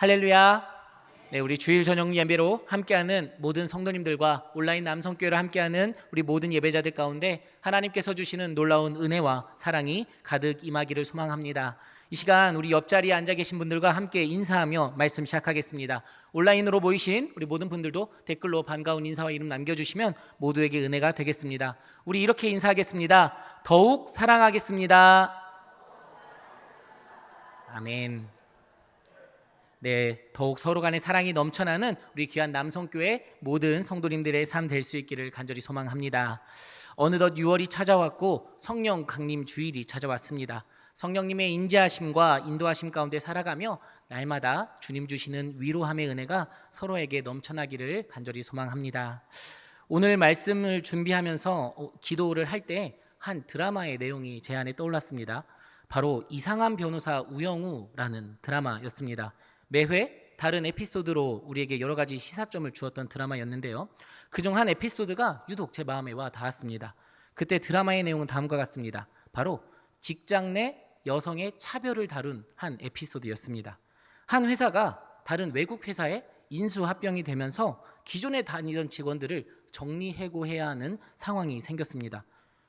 할렐루야. 네, 우리 주일 저녁 예배로 함께하는 모든 성도님들과 온라인 남성교회로 함께하는 우리 모든 예배자들 가운데 하나님께서 주시는 놀라운 은혜와 사랑이 가득 임하기를 소망합니다. 이 시간 우리 옆자리에 앉아 계신 분들과 함께 인사하며 말씀 시작하겠습니다. 온라인으로 모이신 우리 모든 분들도 댓글로 반가운 인사와 이름 남겨주시면 모두에게 은혜가 되겠습니다. 우리 이렇게 인사하겠습니다. 더욱 사랑하겠습니다. 아멘. 네, 더욱 서로 간의 사랑이 넘쳐나는 우리 귀한 남성교회 모든 성도님들의 삶 될 수 있기를 간절히 소망합니다. 어느덧 6월이 찾아왔고 성령 강림 주일이 찾아왔습니다. 성령님의 인지하심과 인도하심 가운데 살아가며 날마다 주님 주시는 위로함의 은혜가 서로에게 넘쳐나기를 간절히 소망합니다. 오늘 말씀을 준비하면서 기도를 할 때 한 드라마의 내용이 제 안에 떠올랐습니다. 바로 이상한 변호사 우영우라는 드라마였습니다. 매회 다른 에피소드로 우리에게 여러 가지 시사점을 주었던 드라마였는데요. 그중 한 에피소드가 유독 제 마음에 와 닿았습니다. 그때 드라마의 내용은 다음과 같습니다. 바로 직장 내 여성의 차별을 다룬 한 에피소드였습니다. 한 회사가 다른 외국 회사에 인수합병이 되면서 기존에 다니던 직원들을 정리해고해야 하는 상황이 생겼습니다.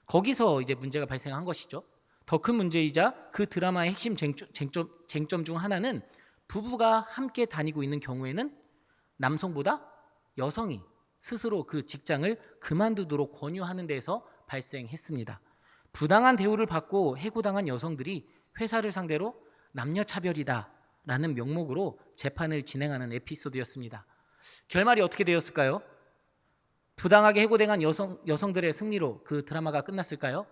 거기서 이제 문제가 발생한 것이죠. 더 큰 문제이자 그 드라마의 핵심 쟁점 중 하나는 부부가 함께 다니고 있는 경우에는 남성보다 여성이 스스로 그 직장을 그만두도록 권유하는 데서 발생했습니다. 부당한 대우를 받고 해고당한 여성들이 회사를 상대로 남녀차별이다라는 명목으로 재판을 진행하는 에피소드였습니다. 결말이 어떻게 되었을까요? 부당하게 해고당한 여성들의 승리로 그 드라마가 끝났을까요?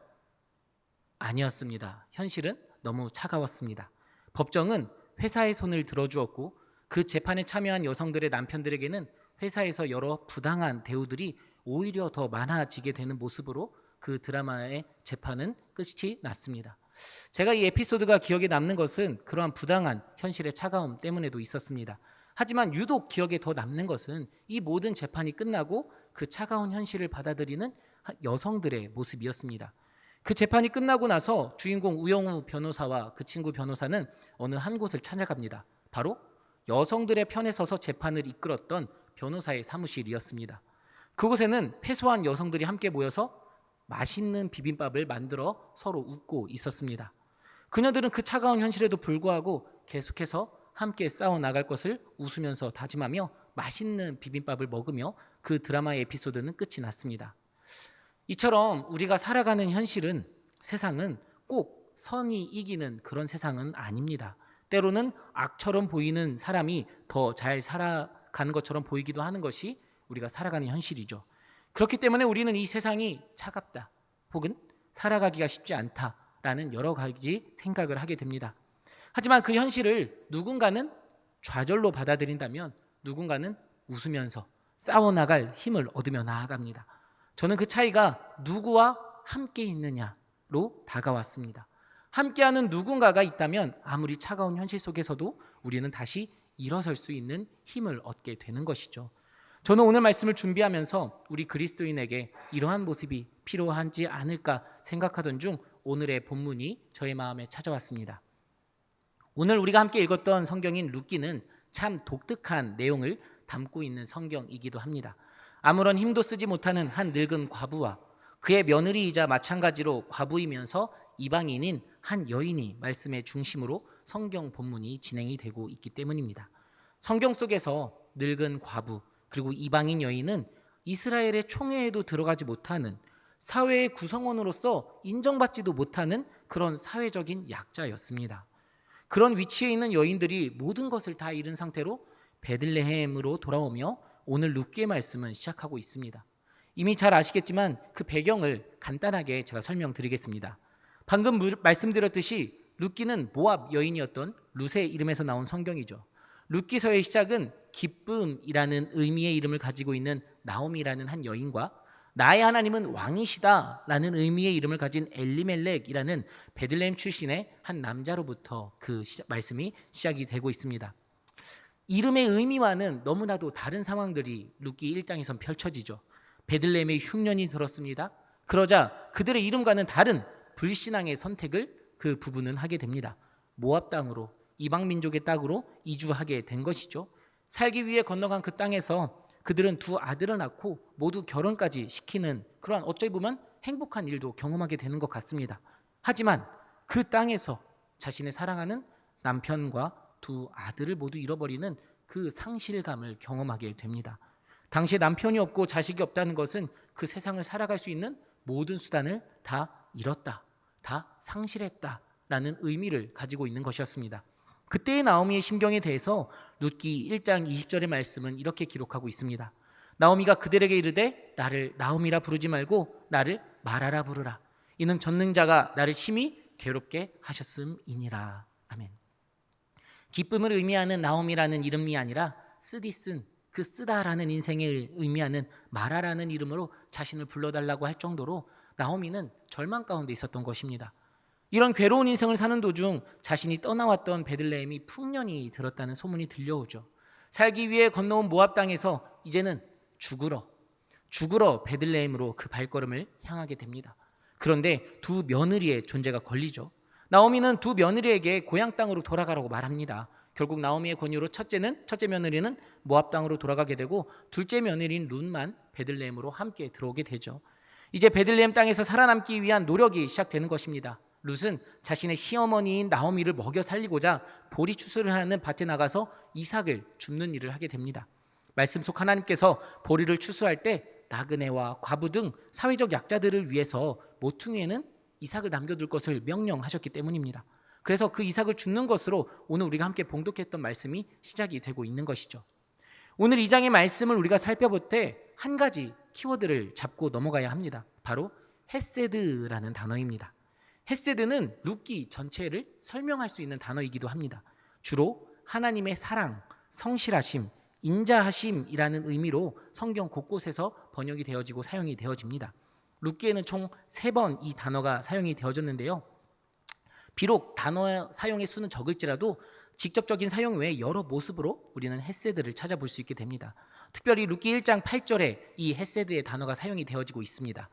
아니었습니다. 현실은 너무 차가웠습니다. 법정은 회사의 손을 들어주었고 그 재판에 참여한 여성들의 남편들에게는 회사에서 여러 부당한 대우들이 오히려 더 많아지게 되는 모습으로 그 드라마의 재판은 끝이 났습니다. 제가 이 에피소드가 기억에 남는 것은 그러한 부당한 현실의 차가움 때문에도 있었습니다. 하지만 유독 기억에 더 남는 것은 이 모든 재판이 끝나고 그 차가운 현실을 받아들이는 여성들의 모습이었습니다. 그 재판이 끝나고 나서 주인공 우영우 변호사와 그 친구 변호사는 어느 한 곳을 찾아갑니다. 바로 여성들의 편에 서서 재판을 이끌었던 변호사의 사무실이었습니다. 그곳에는 패소한 여성들이 함께 모여서 맛있는 비빔밥을 만들어 서로 웃고 있었습니다. 그녀들은 그 차가운 현실에도 불구하고 계속해서 함께 싸워나갈 것을 웃으면서 다짐하며 맛있는 비빔밥을 먹으며 그 드라마의 에피소드는 끝이 났습니다. 이처럼 우리가 살아가는 현실은 세상은 꼭 선이 이기는 그런 세상은 아닙니다. 때로는 악처럼 보이는 사람이 더 잘 살아가는 것처럼 보이기도 하는 것이 우리가 살아가는 현실이죠. 그렇기 때문에 우리는 이 세상이 차갑다 혹은 살아가기가 쉽지 않다라는 여러 가지 생각을 하게 됩니다. 하지만 그 현실을 누군가는 좌절로 받아들인다면 누군가는 웃으면서 싸워나갈 힘을 얻으며 나아갑니다. 저는 그 차이가 누구와 함께 있느냐로 다가왔습니다. 함께하는 누군가가 있다면 아무리 차가운 현실 속에서도 우리는 다시 일어설 수 있는 힘을 얻게 되는 것이죠. 저는 오늘 말씀을 준비하면서 우리 그리스도인에게 이러한 모습이 필요하지 않을까 생각하던 중 오늘의 본문이 저의 마음에 찾아왔습니다. 오늘 우리가 함께 읽었던 성경인 룻기는 참 독특한 내용을 담고 있는 성경이기도 합니다. 아무런 힘도 쓰지 못하는 한 늙은 과부와 그의 며느리이자 마찬가지로 과부이면서 이방인인 한 여인이 말씀의 중심으로 성경 본문이 진행이 되고 있기 때문입니다. 성경 속에서 늙은 과부 그리고 이방인 여인은 이스라엘의 총회에도 들어가지 못하는 사회의 구성원으로서 인정받지도 못하는 그런 사회적인 약자였습니다. 그런 위치에 있는 여인들이 모든 것을 다 잃은 상태로 베들레헴으로 돌아오며 오늘 룻기의 말씀은 시작하고 있습니다. 이미 잘 아시겠지만 그 배경을 간단하게 제가 설명드리겠습니다. 방금 말씀드렸듯이 룻기는 모압 여인이었던 룻의 이름에서 나온 성경이죠. 룻기서의 시작은 기쁨이라는 의미의 이름을 가지고 있는 나오미라는 한 여인과 나의 하나님은 왕이시다라는 의미의 이름을 가진 엘리멜렉이라는 베들레헴 출신의 한 남자로부터 그 말씀이 시작이 되고 있습니다. 이름의 의미와는 너무나도 다른 상황들이 룻기 1장에선 펼쳐지죠. 베들레헴의 흉년이 들었습니다. 그러자 그들의 이름과는 다른 불신앙의 선택을 그 부부는 하게 됩니다. 모압 땅으로 이방 민족의 땅으로 이주하게 된 것이죠. 살기 위해 건너간 그 땅에서 그들은 두 아들을 낳고 모두 결혼까지 시키는 그러한 어찌 보면 행복한 일도 경험하게 되는 것 같습니다. 하지만 그 땅에서 자신의 사랑하는 남편과 두 아들을 모두 잃어버리는 그 상실감을 경험하게 됩니다. 당시에 남편이 없고 자식이 없다는 것은 그 세상을 살아갈 수 있는 모든 수단을 다 잃었다, 다 상실했다라는 의미를 가지고 있는 것이었습니다. 그때의 나오미의 심경에 대해서 룻기 1장 20절의 말씀은 이렇게 기록하고 있습니다. 나오미가 그들에게 이르되 나를 나오미라 부르지 말고 나를 마라라 부르라. 이는 전능자가 나를 심히 괴롭게 하셨음이니라. 아멘. 기쁨을 의미하는 나오미라는 이름이 아니라 쓰디쓴 그 쓰다라는 인생을 의미하는 마라라는 이름으로 자신을 불러달라고 할 정도로 나오미는 절망 가운데 있었던 것입니다. 이런 괴로운 인생을 사는 도중 자신이 떠나왔던 베들레헴이 풍년이 들었다는 소문이 들려오죠. 살기 위해 건너온 모압 땅에서 이제는 죽으러 베들레헴으로 그 발걸음을 향하게 됩니다. 그런데 두 며느리의 존재가 걸리죠. 나오미는 두 며느리에게 고향 땅으로 돌아가라고 말합니다. 결국 나오미의 권유로 첫째 며느리는 모압 땅으로 돌아가게 되고 둘째 며느리인 룻만 베들레헴으로 함께 들어오게 되죠. 이제 베들레헴 땅에서 살아남기 위한 노력이 시작되는 것입니다. 룻은 자신의 시어머니인 나오미를 먹여 살리고자 보리 추수를 하는 밭에 나가서 이삭을 줍는 일을 하게 됩니다. 말씀 속 하나님께서 보리를 추수할 때 나그네와 과부 등 사회적 약자들을 위해서 모퉁이에는 이삭을 남겨둘 것을 명령하셨기 때문입니다. 그래서 그 이삭을 줍는 것으로 오늘 우리가 함께 봉독했던 말씀이 시작이 되고 있는 것이죠. 오늘 이 장의 말씀을 우리가 살펴볼 때 한 가지 키워드를 잡고 넘어가야 합니다. 바로 헤세드라는 단어입니다. 헤세드는 룻기 전체를 설명할 수 있는 단어이기도 합니다. 주로 하나님의 사랑, 성실하심, 인자하심이라는 의미로 성경 곳곳에서 번역이 되어지고 사용이 되어집니다. 룻기에는 총 3번 이 단어가 사용이 되어졌는데요. 비록 단어 사용의 수는 적을지라도 직접적인 사용 외에 여러 모습으로 우리는 헤세드를 찾아볼 수 있게 됩니다. 특별히 룻기 1장 8절에 이 헤세드의 단어가 사용이 되어지고 있습니다.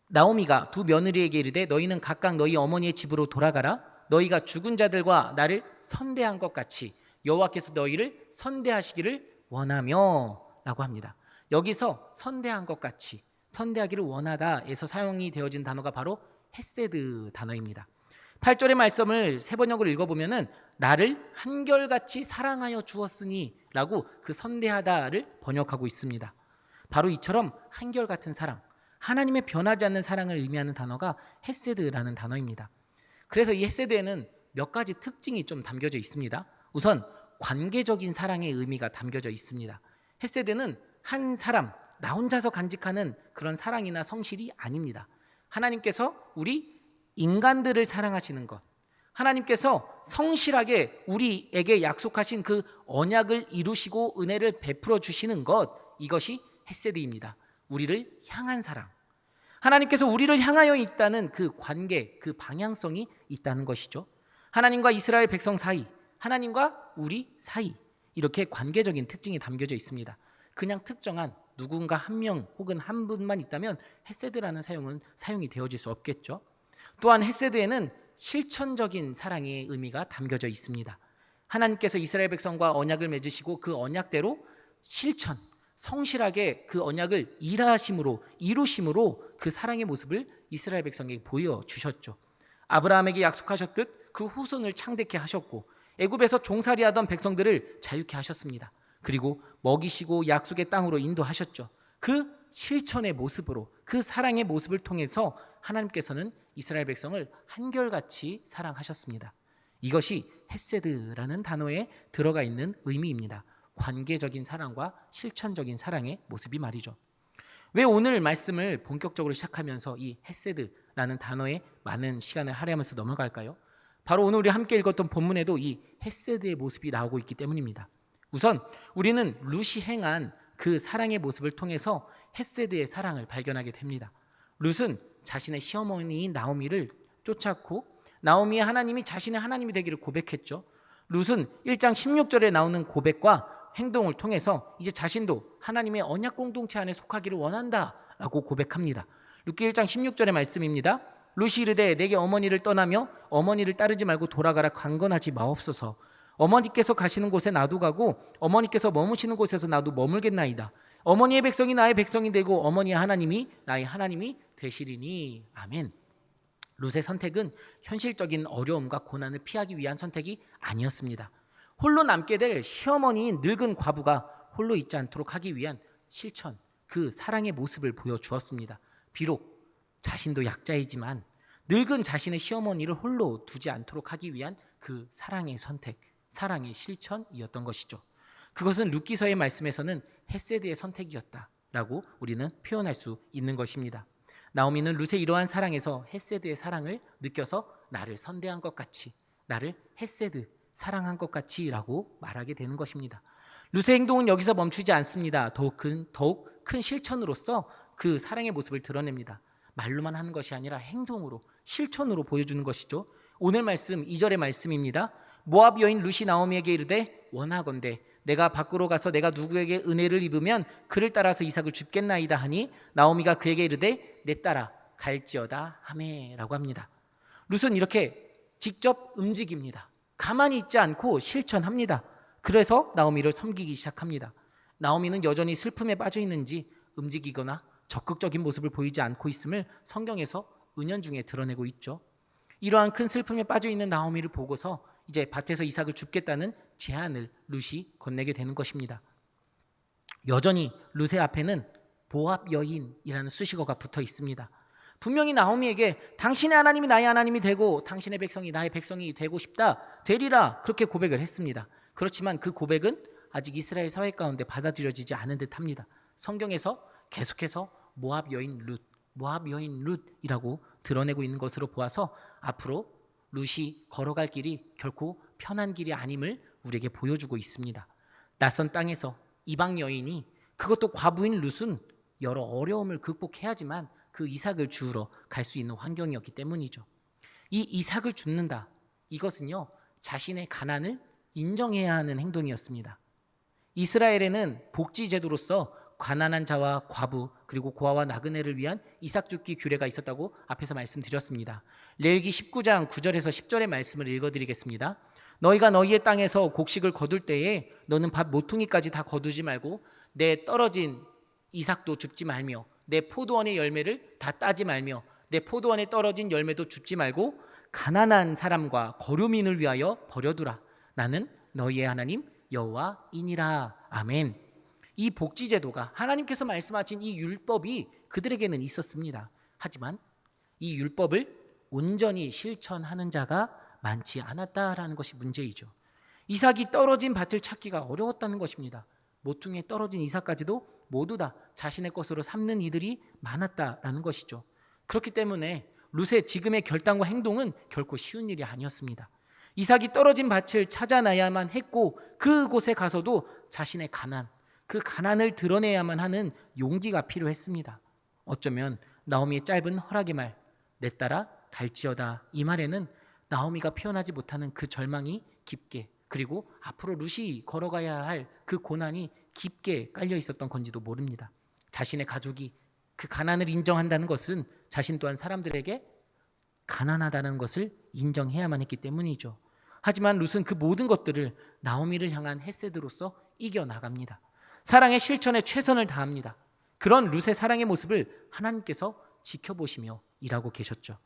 나오미가 두 며느리에게 이르되 너희는 각각 너희 어머니의 집으로 돌아가라. 너희가 죽은 자들과 나를 선대한 것 같이 여호와께서 너희를 선대하시기를 원하며 라고 합니다. 여기서 선대한 것 같이, 선대하기를 원하다에서 사용이 되어진 단어가 바로 헤세드 단어입니다. 8절의 말씀을 세 번역을 읽어보면 나를 한결같이 사랑하여 주었으니 라고 그 선대하다를 번역하고 있습니다. 바로 이처럼 한결같은 사랑, 하나님의 변하지 않는 사랑을 의미하는 단어가 헤세드라는 단어입니다. 그래서 이 헤세드에는 몇 가지 특징이 좀 담겨져 있습니다. 우선 관계적인 사랑의 의미가 담겨져 있습니다. 헤세드는 한 사람, 나 혼자서 간직하는 그런 사랑이나 성실이 아닙니다. 하나님께서 우리 인간들을 사랑하시는 것, 하나님께서 성실하게 우리에게 약속하신 그 언약을 이루시고 은혜를 베풀어 주시는 것, 이것이 헤세드입니다. 우리를 향한 사랑, 하나님께서 우리를 향하여 있다는 그 관계, 그 방향성이 있다는 것이죠. 하나님과 이스라엘 백성 사이, 하나님과 우리 사이, 이렇게 관계적인 특징이 담겨져 있습니다. 그냥 특정한 누군가 한 명 혹은 한 분만 있다면 헤세드라는 사용이 되어질 수 없겠죠. 또한 헤세드에는 실천적인 사랑의 의미가 담겨져 있습니다. 하나님께서 이스라엘 백성과 언약을 맺으시고 그 언약대로 실천, 성실하게 그 언약을 이루심으로 그 사랑의 모습을 이스라엘 백성에게 보여주셨죠. 아브라함에게 약속하셨듯 그 후손을 창대케 하셨고 애굽에서 종살이하던 백성들을 자유케 하셨습니다. 그리고 먹이시고 약속의 땅으로 인도하셨죠. 그 실천의 모습으로, 그 사랑의 모습을 통해서 하나님께서는 이스라엘 백성을 한결같이 사랑하셨습니다. 이것이 헤세드라는 단어에 들어가 있는 의미입니다. 관계적인 사랑과 실천적인 사랑의 모습이 말이죠. 왜 오늘 말씀을 본격적으로 시작하면서 이 헤세드라는 단어에 많은 시간을 할애하면서 넘어갈까요? 바로 오늘 우리 함께 읽었던 본문에도 이 헤세드의 모습이 나오고 있기 때문입니다. 우선 우리는 룻이 행한 그 사랑의 모습을 통해서 헤세드의 사랑을 발견하게 됩니다. 룻은 자신의 시어머니인 나오미를 쫓았고 나오미의 하나님이 자신의 하나님이 되기를 고백했죠. 룻은 1장 16절에 나오는 고백과 행동을 통해서 이제 자신도 하나님의 언약 공동체 안에 속하기를 원한다라고 고백합니다. 룻기 1장 16절의 말씀입니다. 룻이 이르되 내게 어머니를 떠나며 어머니를 따르지 말고 돌아가라 강건하지 마옵소서. 어머니께서 가시는 곳에 나도 가고 어머니께서 머무시는 곳에서 나도 머물겠나이다. 어머니의 백성이 나의 백성이 되고 어머니의 하나님이 나의 하나님이 되시리니. 아멘. 룻의 선택은 현실적인 어려움과 고난을 피하기 위한 선택이 아니었습니다. 홀로 남게 될 시어머니인 늙은 과부가 홀로 있지 않도록 하기 위한 실천, 그 사랑의 모습을 보여주었습니다. 비록 자신도 약자이지만 늙은 자신의 시어머니를 홀로 두지 않도록 하기 위한 그 사랑의 선택, 사랑의 실천이었던 것이죠. 그것은 룻기서의 말씀에서는 헤세드의 선택이었다라고 우리는 표현할 수 있는 것입니다. 나오미는 룻의 이러한 사랑에서 헤세드의 사랑을 느껴서 나를 선대한 것 같이, 나를 헤세드, 사랑한 것 같이라고 말하게 되는 것입니다. 룻의 행동은 여기서 멈추지 않습니다. 더욱 큰 실천으로서 그 사랑의 모습을 드러냅니다. 말로만 하는 것이 아니라 행동으로, 실천으로 보여주는 것이죠. 오늘 말씀 2절의 말씀입니다. 모압 여인 룻이 나오미에게 이르되 원하건대 내가 밖으로 가서 내가 누구에게 은혜를 입으면 그를 따라서 이삭을 줍겠나이다 하니 나오미가 그에게 이르되 내 딸아 갈지어다 하매라고 합니다. 룻은 이렇게 직접 움직입니다. 가만히 있지 않고 실천합니다. 그래서 나오미를 섬기기 시작합니다. 나오미는 여전히 슬픔에 빠져 있는지 움직이거나 적극적인 모습을 보이지 않고 있음을 성경에서 은연중에 드러내고 있죠. 이러한 큰 슬픔에 빠져 있는 나오미를 보고서 이제 밭에서 이삭을 줍겠다는 제안을 룻이 건네게 되는 것입니다. 여전히 룻의 앞에는 모압 여인이라는 수식어가 붙어 있습니다. 분명히 나오미에게 당신의 하나님이 나의 하나님이 되고 당신의 백성이 나의 백성이 되고 싶다, 되리라 그렇게 고백을 했습니다. 그렇지만 그 고백은 아직 이스라엘 사회 가운데 받아들여지지 않은 듯합니다. 성경에서 계속해서 모압 여인 룻이라고 드러내고 있는 것으로 보아서 앞으로 룻이 걸어갈 길이 결코 편한 길이 아님을 우리에게 보여주고 있습니다. 낯선 땅에서 이방 여인이, 그것도 과부인 룻은 여러 어려움을 극복해야지만 그 이삭을 주우러 갈 수 있는 환경이었기 때문이죠. 이 이삭을 줍는다, 이것은요 자신의 가난을 인정해야 하는 행동이었습니다. 이스라엘에는 복지 제도로서 가난한 자와 과부 그리고 고아와 나그네를 위한 이삭 줍기 규례가 있었다고 앞에서 말씀드렸습니다. 레위기 19장 9절에서 10절의 말씀을 읽어드리겠습니다. 너희가 너희의 땅에서 곡식을 거둘 때에 너는 밭 모퉁이까지 다 거두지 말고 내 떨어진 이삭도 줍지 말며 내 포도원의 열매를 다 따지 말며 내 포도원에 떨어진 열매도 줍지 말고 가난한 사람과 거류민을 위하여 버려두라. 나는 너희의 하나님 여호와이니라. 아멘. 이 복지제도가, 하나님께서 말씀하신 이 율법이 그들에게는 있었습니다. 하지만 이 율법을 온전히 실천하는 자가 많지 않았다라는 것이 문제이죠. 이삭이 떨어진 밭을 찾기가 어려웠다는 것입니다. 모퉁이에 떨어진 이삭까지도 모두 다 자신의 것으로 삼는 이들이 많았다라는 것이죠. 그렇기 때문에 룻의 지금의 결단과 행동은 결코 쉬운 일이 아니었습니다. 이삭이 떨어진 밭을 찾아나야만 했고 그곳에 가서도 자신의 가난, 그 가난을 드러내야만 하는 용기가 필요했습니다. 어쩌면 나오미의 짧은 허락의 말, 내 딸아 갈지어다, 이 말에는 나오미가 표현하지 못하는 그 절망이 깊게, 그리고 앞으로 룻이 걸어가야 할 그 고난이 깊게 깔려 있었던 건지도 모릅니다. 자신의 가족이 그 가난을 인정한다는 것은 자신 또한 사람들에게 가난하다는 것을 인정해야만 했기 때문이죠. 하지만 룻은 그 모든 것들을 나오미를 향한 헤세드로서 이겨나갑니다. 사랑의 실천에 최선을 다합니다. 그런 룻의 사랑의 모습을 하나님께서 지켜보시며 일하고 계셨죠.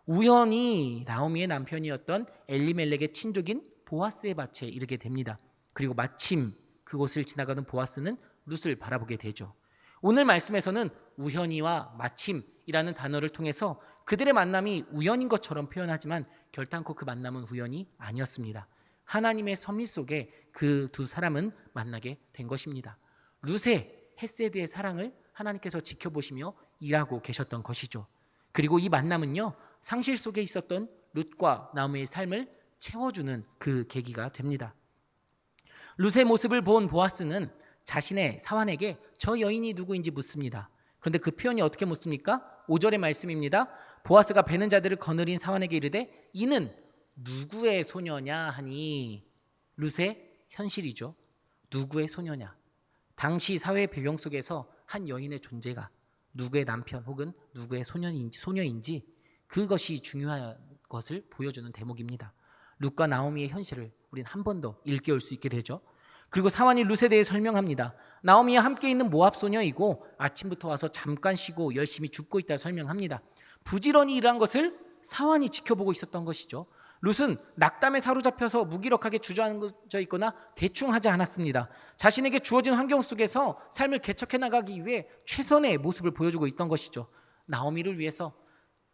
우연히 나오미의 남편이었던 엘리멜렉의 친족인 보아스의 밭에 이르게 됩니다. 그리고 마침 그곳을 지나가던 보아스는 룻을 바라보게 되죠. 오늘 말씀에서는 우연히와 마침이라는 단어를 통해서 그들의 만남이 우연인 것처럼 표현하지만 결단코 그 만남은 우연이 아니었습니다. 하나님의 섭리 속에 그 두 사람은 만나게 된 것입니다. 룻의 헤세드의 사랑을 하나님께서 지켜보시며 일하고 계셨던 것이죠. 그리고 이 만남은요, 상실 속에 있었던 룻과 나오미의 삶을 채워주는 그 계기가 됩니다. 룻의 모습을 본 보아스는 자신의 사환에게 저 여인이 누구인지 묻습니다. 그런데 그 표현이 어떻게 묻습니까? 5절의 말씀입니다. 보아스가 베는 자들을 거느린 사환에게 이르되 이는 누구의 소녀냐 하니, 룻의 현실이죠. 누구의 소녀냐. 당시 사회 배경 속에서 한 여인의 존재가 누구의 남편 혹은 누구의 소녀인지 그것이 중요한 것을 보여주는 대목입니다. 룻과 나오미의 현실을 우리는 한 번 더 일깨울 수 있게 되죠. 그리고 사환이 룻에 대해 설명합니다. 나오미와 함께 있는 모압 소녀이고 아침부터 와서 잠깐 쉬고 열심히 줍고 있다 설명합니다. 부지런히 일한 것을 사환이 지켜보고 있었던 것이죠. 룻은 낙담에 사로잡혀서 무기력하게 주저앉아 있거나 대충 하지 않았습니다. 자신에게 주어진 환경 속에서 삶을 개척해 나가기 위해 최선의 모습을 보여주고 있던 것이죠. 나오미를 위해서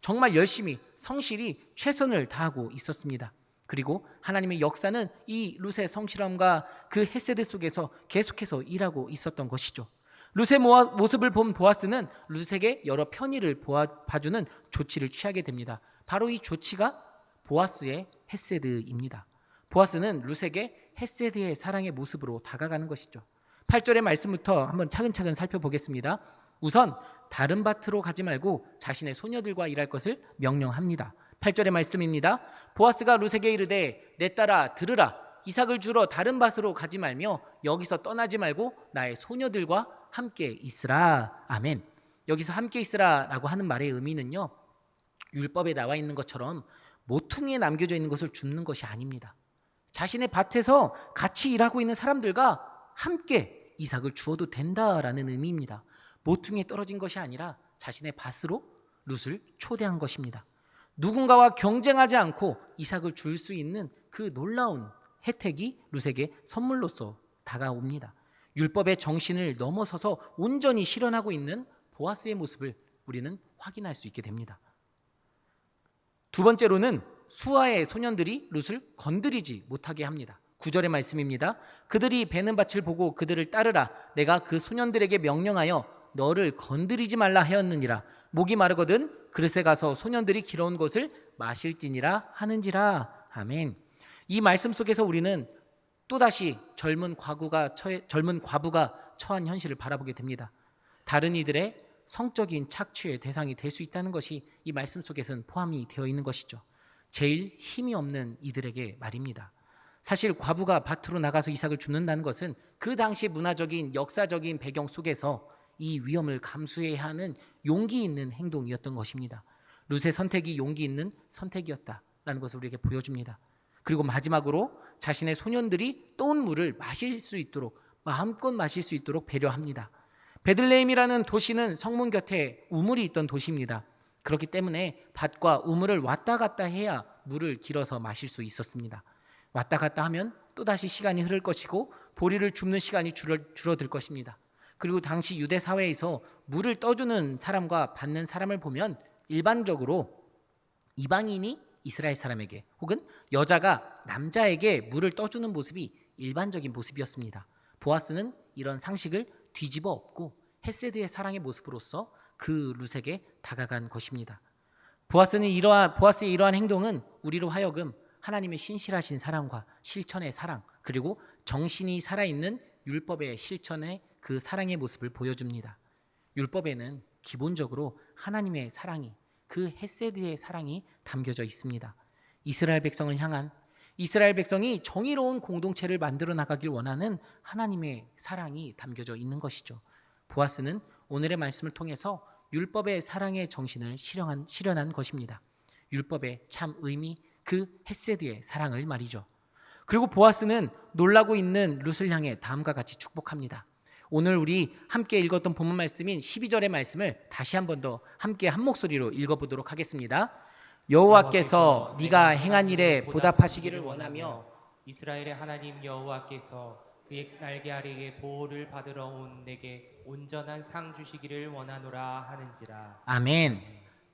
정말 열심히 성실히 최선을 다하고 있었습니다. 그리고 하나님의 역사는 이 룻의 성실함과 그 헤세드 속에서 계속해서 일하고 있었던 것이죠. 룻의 모습을 본 보아스는 룻에게 여러 편의를 봐주는 조치를 취하게 됩니다. 바로 이 조치가 보아스의 헤세드입니다. 보아스는 룻에게 헤세드의 사랑의 모습으로 다가가는 것이죠. 8절의 말씀부터 한번 차근차근 살펴보겠습니다. 우선 다른 밭으로 가지 말고 자신의 소녀들과 일할 것을 명령합니다. 8절의 말씀입니다. 보아스가 룻에게 이르되 내 딸아 들으라. 이삭을 주러 다른 밭으로 가지 말며 여기서 떠나지 말고 나의 소녀들과 함께 있으라. 아멘. 여기서 함께 있으라라고 하는 말의 의미는요, 율법에 나와 있는 것처럼 모퉁이에 남겨져 있는 것을 줍는 것이 아닙니다. 자신의 밭에서 같이 일하고 있는 사람들과 함께 이삭을 주어도 된다라는 의미입니다. 모퉁이에 떨어진 것이 아니라 자신의 밭으로 룻을 초대한 것입니다. 누군가와 경쟁하지 않고 이삭을 줄 수 있는 그 놀라운 혜택이 룻에게 선물로서 다가옵니다. 율법의 정신을 넘어서서 온전히 실현하고 있는 보아스의 모습을 우리는 확인할 수 있게 됩니다. 두 번째로는 수아의 소년들이 룻을 건드리지 못하게 합니다. 9절의 말씀입니다. 그들이 베는 밭을 보고 그들을 따르라. 내가 그 소년들에게 명령하여 너를 건드리지 말라 하였느니라. 목이 마르거든 그릇에 가서 소년들이 길어온 것을 마실지니라 하는지라. 아멘. 이 말씀 속에서 우리는 또다시 젊은 과부가 처한 현실을 바라보게 됩니다. 다른 이들의 성적인 착취의 대상이 될 수 있다는 것이 이 말씀 속에서는 포함이 되어 있는 것이죠. 제일 힘이 없는 이들에게 말입니다. 사실 과부가 밭으로 나가서 이삭을 줍는다는 것은 그 당시 문화적인 역사적인 배경 속에서 이 위험을 감수해야 하는 용기 있는 행동이었던 것입니다. 룻의 선택이 용기 있는 선택이었다라는 것을 우리에게 보여줍니다. 그리고 마지막으로 자신의 소년들이 떠온 물을 마실 수 있도록 마음껏 마실 수 있도록 배려합니다. 베들레헴이라는 도시는 성문 곁에 우물이 있던 도시입니다. 그렇기 때문에 밭과 우물을 왔다 갔다 해야 물을 길어서 마실 수 있었습니다. 왔다 갔다 하면 또다시 시간이 흐를 것이고 보리를 줍는 시간이 줄어들 것입니다. 그리고 당시 유대 사회에서 물을 떠주는 사람과 받는 사람을 보면 일반적으로 이방인이 이스라엘 사람에게 혹은 여자가 남자에게 물을 떠주는 모습이 일반적인 모습이었습니다. 보아스는 이런 상식을 뒤집어 엎고 헤세드의 사랑의 모습으로서 그 룻에게 다가간 것입니다. 보아스의 이러한 행동은 우리로 하여금 하나님의 신실하신 사랑과 실천의 사랑, 그리고 정신이 살아있는 율법의 실천의 그 사랑의 모습을 보여줍니다. 율법에는 기본적으로 하나님의 사랑이, 그 헤세드의 사랑이 담겨져 있습니다. 이스라엘 백성이 정의로운 공동체를 만들어 나가길 원하는 하나님의 사랑이 담겨져 있는 것이죠. 보아스는 오늘의 말씀을 통해서 율법의 사랑의 정신을 실현한 것입니다. 율법의 참 의미, 그 헤세드의 사랑을 말이죠. 그리고 보아스는 놀라고 있는 룻을 향해 다음과 같이 축복합니다. 오늘 우리 함께 읽었던 본문 말씀인 12절의 말씀을 다시 한 번 더 함께 한 목소리로 읽어보도록 하겠습니다. 여호와께서 네가 행한 일에 보답하시기를 원하며 이스라엘의 하나님 여호와께서 그의 날개 아래에 보호를 받으러 온 내게 온전한 상 주시기를 원하노라 하는지라. 아멘.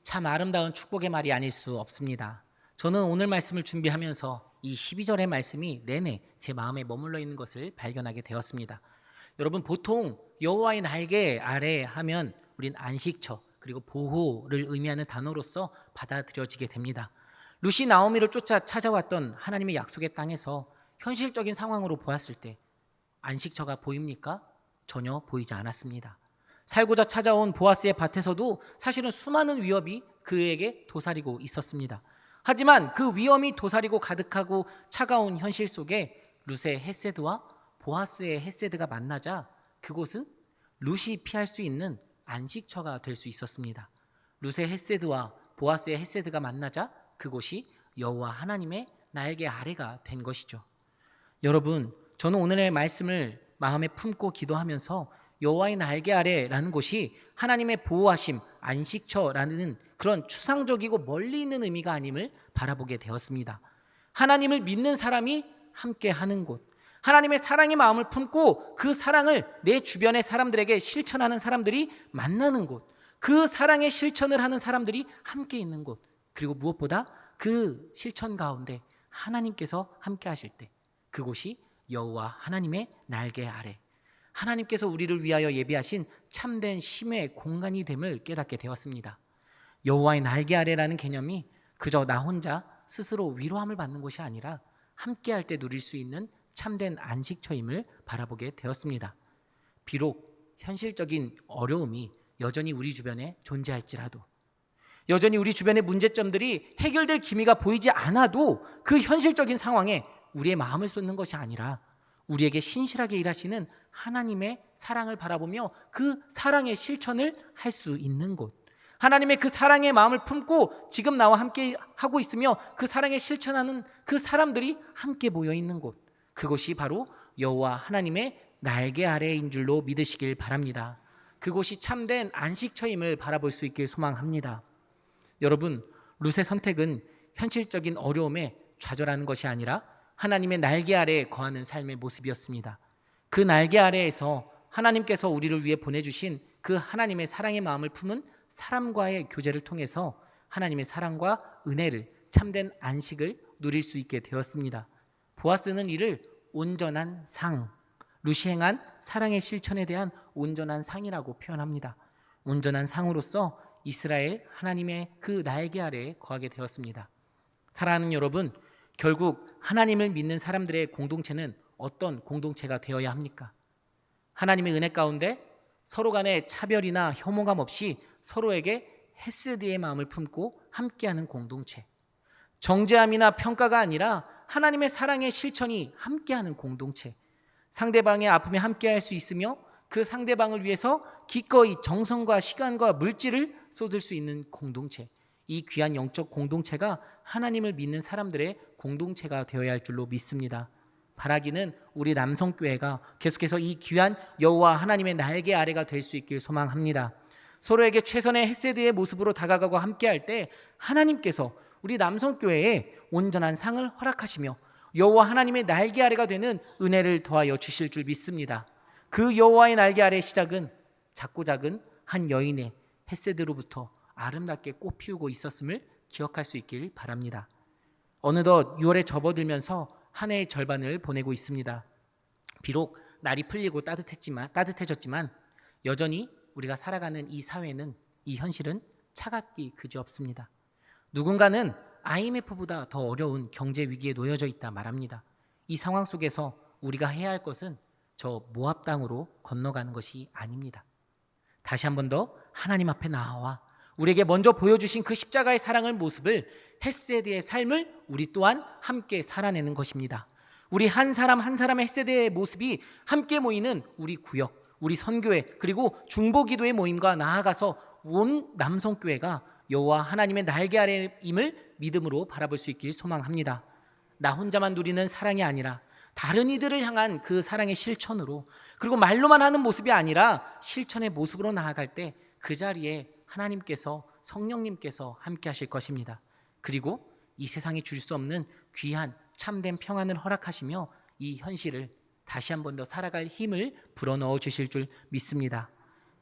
참 아름다운 축복의 말이 아닐 수 없습니다. 저는 오늘 말씀을 준비하면서 이 12절의 말씀이 내내 제 마음에 머물러 있는 것을 발견하게 되었습니다. 여러분, 보통 여호와의 날개 아래 하면 우린 안식처 그리고 보호를 의미하는 단어로서 받아들여지게 됩니다. 룻이 나오미를 쫓아 찾아왔던 하나님의 약속의 땅에서 현실적인 상황으로 보았을 때 안식처가 보입니까? 전혀 보이지 않았습니다. 살고자 찾아온 보아스의 밭에서도 사실은 수많은 위협이 그에게 도사리고 있었습니다. 하지만 그 위험이 도사리고 가득하고 차가운 현실 속에 룻의 헤세드와 보아스의 헤세드가 만나자 그곳은 룻이 피할 수 있는 안식처가 될 수 있었습니다. 룻의 헤세드와 보아스의 헤세드가 만나자 그곳이 여호와 하나님의 날개 아래가 된 것이죠. 여러분, 저는 오늘의 말씀을 마음에 품고 기도하면서 여호와의 날개 아래라는 곳이 하나님의 보호하심, 안식처라는 그런 추상적이고 멀리 있는 의미가 아님을 바라보게 되었습니다. 하나님을 믿는 사람이 함께 하는 곳, 하나님의 사랑의 마음을 품고 그 사랑을 내 주변의 사람들에게 실천하는 사람들이 만나는 곳, 그 사랑의 실천을 하는 사람들이 함께 있는 곳, 그리고 무엇보다 그 실천 가운데 하나님께서 함께 하실 때 그곳이 여호와 하나님의 날개 아래, 하나님께서 우리를 위하여 예비하신 참된 쉼의 공간이 됨을 깨닫게 되었습니다. 여호와의 날개 아래라는 개념이 그저 나 혼자 스스로 위로함을 받는 것이 아니라 함께 할 때 누릴 수 있는 참된 안식처임을 바라보게 되었습니다. 비록 현실적인 어려움이 여전히 우리 주변에 존재할지라도, 여전히 우리 주변의 문제점들이 해결될 기미가 보이지 않아도 그 현실적인 상황에 우리의 마음을 쏟는 것이 아니라 우리에게 신실하게 일하시는 하나님의 사랑을 바라보며 그 사랑의 실천을 할 수 있는 곳, 하나님의 그 사랑의 마음을 품고 지금 나와 함께 하고 있으며 그 사랑에 실천하는 그 사람들이 함께 모여 있는 곳, 그곳이 바로 여호와 하나님의 날개 아래인 줄로 믿으시길 바랍니다. 그곳이 참된 안식처임을 바라볼 수 있길 소망합니다. 여러분, 룻의 선택은 현실적인 어려움에 좌절하는 것이 아니라 하나님의 날개 아래에 거하는 삶의 모습이었습니다. 그 날개 아래에서 하나님께서 우리를 위해 보내주신 그 하나님의 사랑의 마음을 품은 사람과의 교제를 통해서 하나님의 사랑과 은혜를, 참된 안식을 누릴 수 있게 되었습니다. 보아스는 이를 온전한 상, 룻이 행한 사랑의 실천에 대한 온전한 상이라고 표현합니다. 온전한 상으로서 이스라엘 하나님의 그 날개 아래에 거하게 되었습니다. 사랑하는 여러분, 결국 하나님을 믿는 사람들의 공동체는 어떤 공동체가 되어야 합니까? 하나님의 은혜 가운데 서로 간의 차별이나 혐오감 없이 서로에게 헤세드의 마음을 품고 함께하는 공동체, 정죄함이나 평가가 아니라 하나님의 사랑의 실천이 함께하는 공동체, 상대방의 아픔에 함께할 수 있으며 그 상대방을 위해서 기꺼이 정성과 시간과 물질을 쏟을 수 있는 공동체, 이 귀한 영적 공동체가 하나님을 믿는 사람들의 공동체가 되어야 할 줄로 믿습니다. 바라기는 우리 남성교회가 계속해서 이 귀한 여호와 하나님의 날개 아래가 될 수 있길 소망합니다. 서로에게 최선의 헤세드의 모습으로 다가가고 함께할 때 하나님께서 우리 남성교회에 온전한 상을 허락하시며 여호와 하나님의 날개 아래가 되는 은혜를 더하여 주실 줄 믿습니다. 그 여호와의 날개 아래의 시작은 작고 작은 한 여인의 헤세드로부터 아름답게 꽃 피우고 있었음을 기억할 수 있길 바랍니다. 어느덧 6월에 접어들면서 한 해의 절반을 보내고 있습니다. 비록 날이 풀리고 따뜻해졌지만 여전히 우리가 살아가는 이 사회는, 이 현실은 차갑기 그지없습니다. 누군가는 IMF보다 더 어려운 경제 위기에 놓여져 있다 말합니다. 이 상황 속에서 우리가 해야 할 것은 저 모압 땅으로 건너가는 것이 아닙니다. 다시 한 번 더 하나님 앞에 나와 우리에게 먼저 보여주신 그 십자가의 사랑의 모습을, 헤세드의 삶을 우리 또한 함께 살아내는 것입니다. 우리 한 사람 한 사람의 헤세드의 모습이 함께 모이는 우리 구역, 우리 선교회, 그리고 중보기도의 모임과 나아가서 온 남성교회가 여호와 하나님의 날개 아래임을 믿음으로 바라볼 수 있길 소망합니다. 나 혼자만 누리는 사랑이 아니라 다른 이들을 향한 그 사랑의 실천으로, 그리고 말로만 하는 모습이 아니라 실천의 모습으로 나아갈 때 그 자리에 하나님께서, 성령님께서 함께 하실 것입니다. 그리고 이 세상이 줄 수 없는 귀한 참된 평안을 허락하시며 이 현실을 다시 한 번 더 살아갈 힘을 불어넣어 주실 줄 믿습니다.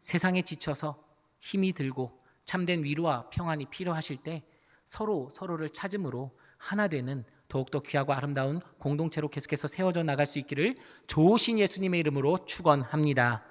세상에 지쳐서 힘이 들고 참된 위로와 평안이 필요하실 때 서로를 찾음으로 하나 되는 더욱더 귀하고 아름다운 공동체로 계속해서 세워져 나갈 수 있기를 좋으신 예수님의 이름으로 축원합니다.